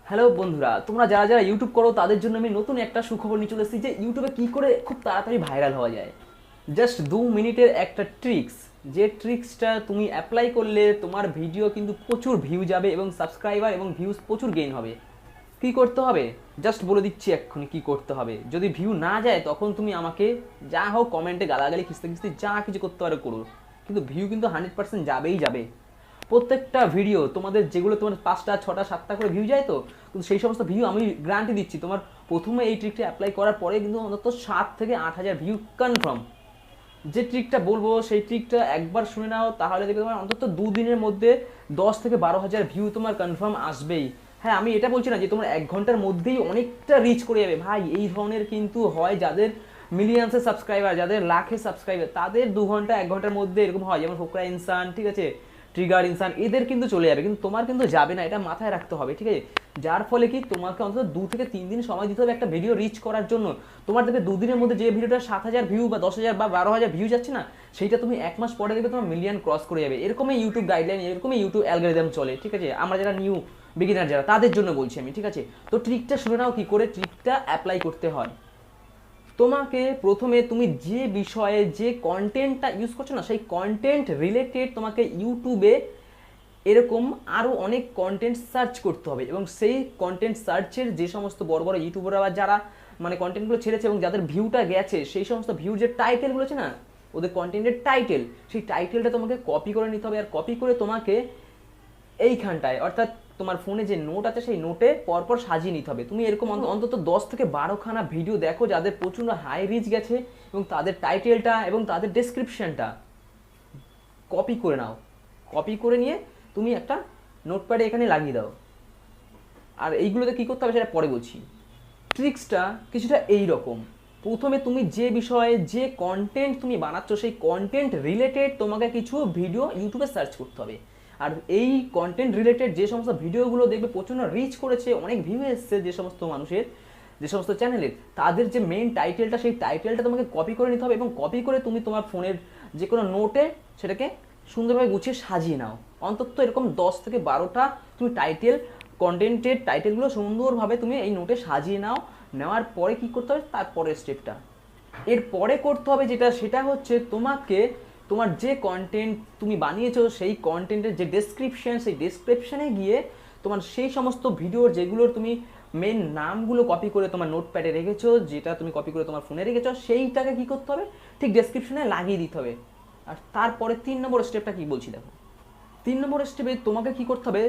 Hello বন্ধুরা, তোমরা যারা যারা ইউটিউব করো তাদের জন্য আমি নতুন একটা সুখবর নিয়ে চলে এসেছি যে ইউটিউবে কী করে খুব তাড়াতাড়ি ভাইরাল হওয়া যায়। জাস্ট 2 মিনিটের একটা ট্রিক্স, যে ট্রিক্সটা তুমি অ্যাপ্লাই করলে তোমার ভিডিও কিন্তু প্রচুর ভিউ যাবে এবং সাবস্ক্রাইবার এবং ভিউজ প্রচুর গেইন হবে। কী করতে হবে জাস্ট বলে দিচ্ছি এক্ষুনি কী করতে হবে। যদি ভিউ না যায় তখন তুমি আমাকে যা হোক কমেন্টে গালাগালি খিস্তে খিস্তে যা কিছু করতে পারো করো, কিন্তু ভিউ কিন্তু 100% যাবেই যাবে। প্রত্যেকটা ভিডিও তোমাদের যেগুলো তোমার 5টা 6টা 7টা করে ভিউ যায়, তো কিন্তু সেই সমস্ত ভিউ আমি গ্যারান্টি দিচ্ছি তোমার প্রথমে এই ট্রিকটা অ্যাপ্লাই করার পরে কিন্তু অন্তত 7 থেকে 8 হাজার ভিউ কনফার্ম। যে ট্রিকটা বলবো সেই ট্রিকটা একবার শুনে নাও, তাহলে দেখবে তোমার অন্তত 2 দিনের মধ্যে 10 থেকে 12 হাজার ভিউ তোমার কনফার্ম আসবেই। হ্যাঁ, আমি এটা বলছি না যে তোমার 1 ঘন্টার মধ্যেই অনেকটা রিচ করে যাবে ভাই। এই ধরনের কিন্তু হয় যাদের মিলিয়ন্সের সাবস্ক্রাইবার, যাদের লাখে সাবস্ক্রাইবার, তাদের 2 ঘন্টা 1 ঘন্টার মধ্যে এরকম হয়, যেমন ফোকরা ইনসান, ঠিক আছে, ট্রিগার ইনসান, এদের কিন্তু চলে যাবে, কিন্তু তোমার কিন্তু যাবে না, এটা মাথায় রাখতে হবে, ঠিক আছে। যার ফলে কি তোমাকে অন্তত 2 থেকে 3 দিন সময় দিতে হবে একটা ভিডিও রিচ করার জন্য। তোমার দেখবে 2 দিনের মধ্যে যে ভিডিওটা 7 হাজার ভিউ বা 10 হাজার বা 12 হাজার ভিউ যাচ্ছে না, সেইটা তুমি 1 মাস পরে দেখবে তোমার মিলিয়ন ক্রস করে যাবে। এরকমই ইউটিউব গাইডলাইন, এরকমই ইউটিউব অ্যালগোরিদম চলে, ঠিক আছে। আমরা যারা নিউ বিগিনার যারা, তাদের জন্য বলছি আমি, ঠিক আছে। তো ট্রিকটা শুনে নাও কি করে ট্রিকটা অ্যাপ্লাই করতে হয়। তোমাকে প্রথমে তুমি যে বিষয়ে যে কন্টেন্টটা ইউজ করছো না, সেই কন্টেন্ট রিলেটেড তোমাকে ইউটিউবে এরকম আরও অনেক কন্টেন্ট সার্চ করতে হবে, এবং সেই কন্টেন্ট সার্চের যে সমস্ত বড় বড় ইউটিউবাররা বা যারা মানে কন্টেন্টগুলো ছেড়েছে এবং যাদের ভিউটা গেছে, সেই সমস্ত ভিউর যে টাইটেলগুলো আছে না, ওদের কন্টেন্টের টাইটেল, সেই টাইটেলটা তোমাকে কপি করে নিতে হবে। আর কপি করে তোমাকে এইখানটায় অর্থাৎ তোমার ফোনে যে নোট আছে সেই নোটে পরপর সাজিয়ে নিতে হবে। তুমি এরকম অন্তত 10 থেকে 12খানা ভিডিও দেখো যাদের প্রচণ্ড হাই রিচ গেছে, এবং তাদের টাইটেলটা এবং তাদের ডেসক্রিপশনটা কপি করে নাও। কপি করে নিয়ে তুমি একটা নোটপ্যাডে এখানে লাগিয়ে দাও। আর এইগুলোতে কী করতে হবে সেটা পরে বলছি। ট্রিক্সটা কিছুটা এই রকম। প্রথমে তুমি যে বিষয়ে যে কন্টেন্ট তুমি বানাচ্ছ সেই কন্টেন্ট রিলেটেড তোমাকে কিছু ভিডিও ইউটিউবে সার্চ করতে হবে। আর এই কন্টেন্ট রিলেটেড যে সমস্ত ভিডিওগুলো দেখবে প্রচণ্ড রিচ করেছে, অনেক ভিউ এসছে যে সমস্ত মানুষের, যে সমস্ত চ্যানেলের, তাদের যে মেন টাইটেলটা, সেই টাইটেলটা তোমাকে কপি করে নিতে হবে, এবং কপি করে তুমি তোমার ফোনের যে কোনো নোটে সেটাকে সুন্দরভাবে গুছিয়ে সাজিয়ে নাও। অন্তত এরকম 10 থেকে 12টা তুমি টাইটেল, কন্টেন্টের টাইটেলগুলো সুন্দরভাবে তুমি এই নোটে সাজিয়ে নাও। নেওয়ার পরে কী করতে হবে, তারপরের স্টেপটা এর পরে করতে হবে যেটা, সেটা হচ্ছে তোমাকে তোমার যে কন্টেন্ট তুমি বানিয়েছো সেই কন্টেন্টের যে ডেসক্রিপশন, সেই ডেসক্রিপশানে গিয়ে তোমার সেই সমস্ত ভিডিওর যেগুলোর তুমি মেন নামগুলো কপি করে তোমার নোটপ্যাডে রেখেছো, যেটা তুমি কপি করে তোমার ফোনে রেখেছো, সেইটাকে কী করতে হবে, ঠিক ডেসক্রিপশনে লাগিয়ে দিতে হবে। আর তারপরে 3 নম্বর স্টেপটা কী বলছি দেখো। 3 নম্বর স্টেপে তোমাকে কী করতে হবে,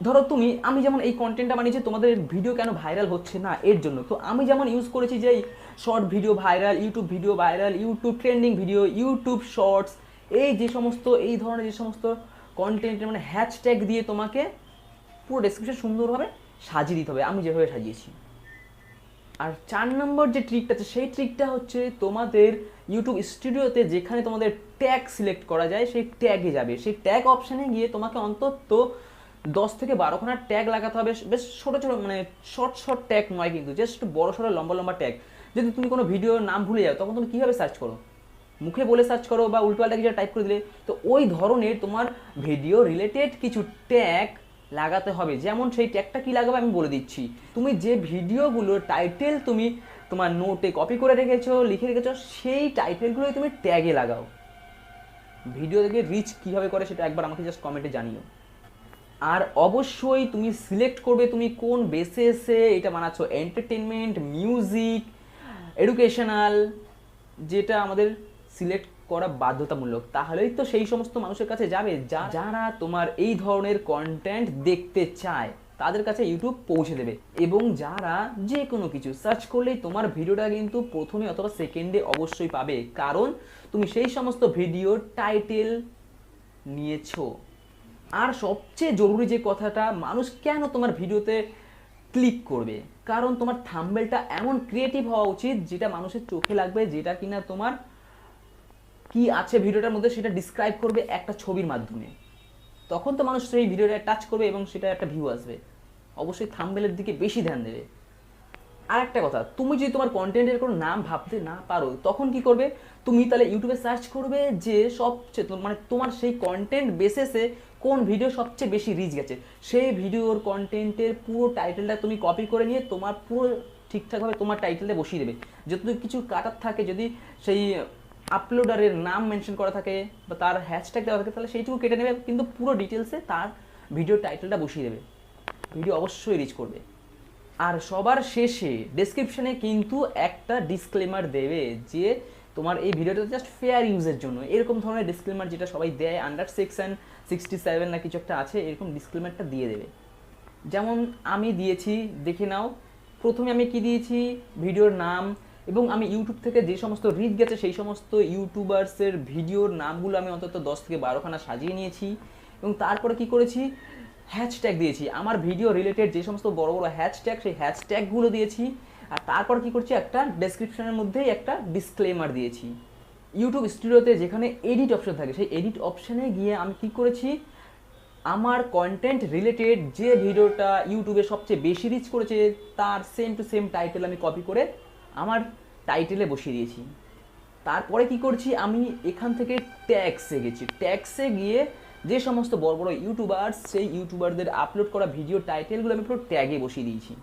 ধরো তুমি, আমি যেমন এই কন্টেন্টটা বানিয়েছি, তোমাদের ভিডিও কেন ভাইরাল হচ্ছে না এর জন্য, তো আমি যেমন ইউজ করেছি যে short video viral, YouTube video viral, YouTube trending video, YouTube shorts, এই যে সমস্ত এই ধরনের যে সমস্ত কন্টেন্টের মানে হ্যাশট্যাগ দিয়ে তোমাকে পুরো ডেসক্রিপশন সুন্দরভাবে সাজিয়ে দিতে হবে, আমি যেভাবে সাজিয়েছি। আর 4 নম্বর যে ট্রিকটা আছে সেই ট্রিকটা হচ্ছে তোমাদের ইউটিউব স্টুডিওতে যেখানে তোমাদের ট্যাগ সিলেক্ট করা যায় সেই ট্যাগে যাবে, সেই ট্যাগ অপশানে গিয়ে তোমাকে অন্তত 10 থেকে 12খানা ট্যাগ লাগাতে হবে। বেশ ছোটো ছোটো মানে শর্ট শর্ট ট্যাগ নয়, কিন্তু জাস্ট বড়ো সড়ো লম্বা লম্বা ট্যাগ। যদি তুমি কোনো ভিডিওর নাম ভুলে যাও তখন তুমি কীভাবে সার্চ করো, মুখে বলে সার্চ করো বা উল্টোপাল্টা কিছু টাইপ করে দিলে, তো ওই ধরনের তোমার ভিডিও রিলেটেড কিছু ট্যাগ লাগাতে হবে। যেমন সেই ট্যাগটা কী লাগাবে আমি বলে দিচ্ছি। তুমি যে ভিডিওগুলোর টাইটেল তুমি তোমার নোটে কপি করে রেখেছো, লিখে রেখেছো, সেই টাইটেলগুলোই তুমি ট্যাগে লাগাও। ভিডিও দেখে রিচ কীভাবে করে সেটা একবার আমাকে জাস্ট কমেন্টে জানিও। আর অবশ্যই তুমি সিলেক্ট করবে তুমি কোন বেসিসে এটা বানাচ্ছ, এন্টারটেনমেন্ট, মিউজিক, এডুকেশনাল, যেটা আমাদের সিলেক্ট করা বাধ্যতামূলক। তাহলেই তো সেই সমস্ত মানুষের কাছে যাবে যারা তোমার এই ধরনের কন্টেন্ট দেখতে চায়, তাদের কাছে ইউটিউব পৌঁছে দেবে। এবং যারা যে কোনো কিছু সার্চ করলেই তোমার ভিডিওটা কিন্তু প্রথমে অথবা সেকেন্ডে অবশ্যই পাবে, কারণ তুমি সেই সমস্ত ভিডিওর টাইটেল নিয়েছো। আর সবচেয়ে জরুরি যে কথাটা, মানুষ কেন তোমার ভিডিওতে ক্লিক করবে, কারণ তোমার থাম্বনেলটা এমন ক্রিয়েটিভ হওয়া উচিত যেটা মানুষের চোখে লাগবে, যেটা কিনা তোমার কি আছে ভিডিওটার মধ্যে সেটা ডিসক্রাইব করবে একটা ছবির মাধ্যমে। তখন তো মানুষ সেই ভিডিওটা টাচ করবে এবং সেটা একটা ভিউ আসবে। অবশ্যই থাম্বনেলের দিকে বেশি ধ্যান দেবে। আর একটা কথা, তুমি যদি তোমার কন্টেন্টের কোনো নাম ভাবতে না পারো তখন কি করবে, তুমি তাহলে ইউটিউবে সার্চ করবে যে সবচেয়ে মানে তোমার সেই কন্টেন্ট বেসিসে কোন ভিডিও সবচেয়ে বেশি রিচ গেছে, সেই ভিডিওর কন্টেন্টের পুরো টাইটেলটা তুমি কপি করে নিয়ে তোমার পুরো ঠিকঠাকভাবে তোমার টাইটেলটা বসিয়ে দেবে। যদি কিছু কাটার থাকে, যদি সেই আপলোডারের নাম মেনশন করা থাকে বা তার হ্যাশট্যাগ দেওয়া থাকে, তাহলে সেইটুকু কেটে নেবে, কিন্তু পুরো ডিটেলসে তার ভিডিও টাইটেলটা বসিয়ে দেবে। ভিডিও অবশ্যই রিচ করবে। আর সবার শেষে ডেসক্রিপশনে কিন্তু একটা ডিসক্লেমার দেবে যে তোমার এই ভিডিওটা জাস্ট ফেয়ার ইউজের জন্য, এরকম ধরনের ডিসক্লেমার যেটা সবাই দেয়, আন্ডার সেকশন 67 না কিছু একটা আছে, এরকম ডিসক্লেমারটা দিয়ে দেবে। যেমন আমি দিয়েছি, দেখে নাও। প্রথমে আমি কি দিয়েছি, ভিডিওর নাম, এবং আমি ইউটিউব থেকে যে সমস্ত রিচ গেছে সেই সমস্ত ইউটিউবার্সের ভিডিওর নামগুলো আমি অন্তত 10 থেকে 12খানা সাজিয়ে নিয়েছি। এবং তারপরে কি করেছি, হ্যাশট্যাগ দিয়েছি, আমার ভিডিও রিলেটেড যে সমস্ত বড় বড় হ্যাশট্যাগ, সেই হ্যাশট্যাগুলো দিয়েছি। আর তারপর কি করছি, একটা ডেসক্রিপশনের মধ্যেই একটা ডিসক্লেমার দিয়েছি। ইউটিউব স্টুডিওতে যেখানে এডিট অপশন থাকে, সেই এডিট অপশানে গিয়ে আমি কি করেছি, আমার কন্টেন্ট রিলেটেড যে ভিডিওটা ইউটিউবে সবচেয়ে বেশি রিচ করেছে তার সেম টু সেম টাইটেল আমি কপি করে আমার টাইটেলে বসিয়ে দিয়েছি। তারপরে কি করছি, আমি এখান থেকে ট্যাক্সে গেছি, ট্যাক্সে গিয়ে যে সমস্ত বড় বড় ইউটিউবার্স, সেই ইউটিউবারদের আপলোড করা ভিডিও টাইটেলগুলো আমি পুরো ট্যাগে বসিয়ে দিয়েছি।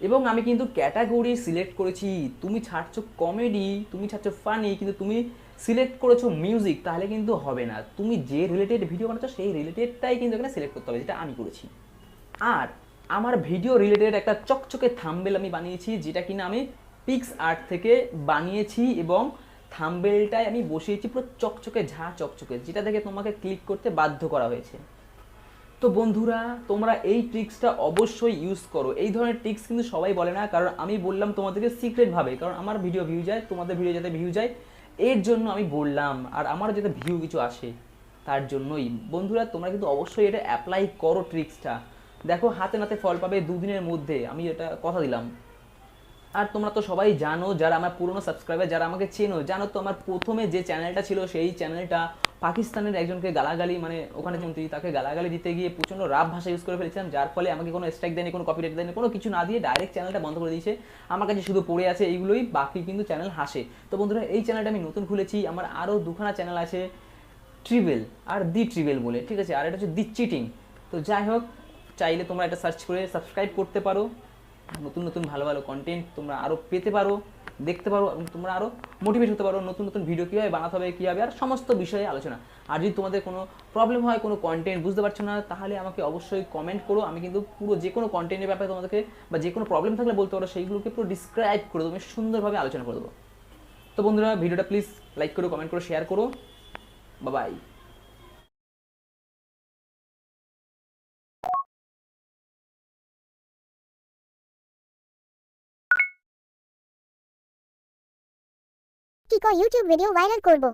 এবং আমি কিন্তু ক্যাটাগরি সিলেক্ট করেছি, তুমি ছাড়ছো কমেডি, তুমি ছাড়ছো ফানি, কিন্তু তুমি সিলেক্ট করেছো মিউজিক, তাহলে কিন্তু হবে না। তুমি যে রিলেটেড ভিডিও বানাচ্ছো সেই রিলেটেডটাই কিন্তু এখানে সিলেক্ট করতে হবে, যেটা আমি করেছি। আর আমার ভিডিও রিলেটেড একটা চকচকে থাম্বনেল আমি বানিয়েছি, যেটা কিনা আমি পিক্স আর্ট থেকে বানিয়েছি, এবং থাম্বনেলটায় আমি বসিয়েছি পুরো চকচকে, ঝা চকচকে, যেটা দেখে তোমাকে ক্লিক করতে বাধ্য করা হয়েছে। তো বন্ধুরা, তোমরা এই ট্রিক্সটা অবশ্যই ইউজ করো। এই ধরনের ট্রিক্স কিন্তু সবাই বলে না, কারণ আমি বললাম তোমাদেরকে সিক্রেটভাবে, কারণ আমার ভিডিও ভিউ যায়, তোমাদের ভিডিও যাতে ভিউ যায় এর জন্য আমি বললাম, আর আমার যাতে ভিউ কিছু আসে তার জন্যই। বন্ধুরা, তোমরা কিন্তু অবশ্যই এটা অ্যাপ্লাই করো ট্রিক্সটা, দেখো হাতে নাতে ফল পাবে 2 দিনের মধ্যে, আমি এটা কথা দিলাম। আর তোমরা তো সবাই জানো, যারা আমার পুরনো সাবস্ক্রাইবার, যারা আমাকে চেনো, জানো তো আমার প্রথমে যে চ্যানেলটা ছিল সেই চ্যানেলটা পাকিস্তানের একজনকে গালাগালি, মানে ওখানে মন্ত্রী, তাকে গালাগালি দিতে গিয়ে প্রচণ্ড রাফ ভাষা ইউজ করে ফেলেছিলাম, যার ফলে আমাকে কোনো স্ট্রাইক দেয়নি, কোনো কপিরাইট দেয়নি, কোনো কিছু না দিয়ে ডাইরেক্ট চ্যানেলটা বন্ধ করে দিয়েছে। আমার কাছে শুধু পড়ে আছে এইগুলোই, বাকি কিন্তু চ্যানেল হাসে। তো বন্ধুরা, এই চ্যানেলটা আমি নতুন খুলেছি, আমার আরও 2খানা চ্যানেল আছে, ট্রিবেল আর দি ট্রিবেল বলে, ঠিক আছে, আর এটা হচ্ছে দি চিটিং। তো যাই হোক, চাইলে তোমরা এটা সার্চ করে সাবস্ক্রাইব করতে পারো, নতুন নতুন ভালো ভালো কন্টেন্ট তোমরা আরও পেতে পারো, দেখতে পারো, এবং তোমরা আরও মোটিভেট হতে পারো, নতুন নতুন ভিডিও কীভাবে বানাতে হবে, কীভাবে, আর সমস্ত বিষয়ে আলোচনা। আর যদি তোমাদের কোনো প্রবলেম হয়, কোনো কন্টেন্ট বুঝতে পারছো না, তাহলে আমাকে অবশ্যই কমেন্ট করো, আমি কিন্তু পুরো যে কোনো কন্টেন্টের ব্যাপারে তোমাদেরকে, বা যে কোনো প্রবলেম থাকলে বলতে পারো, সেইগুলোকে পুরো ডিসক্রাইব করে দেবো, সুন্দরভাবে আলোচনা করে দেবো। তো বন্ধুরা, ভিডিওটা প্লিজ লাইক করো, কমেন্ট করো, শেয়ার করো। বাই। কি ইউটিউব ভিডিও ভাইরাল করব।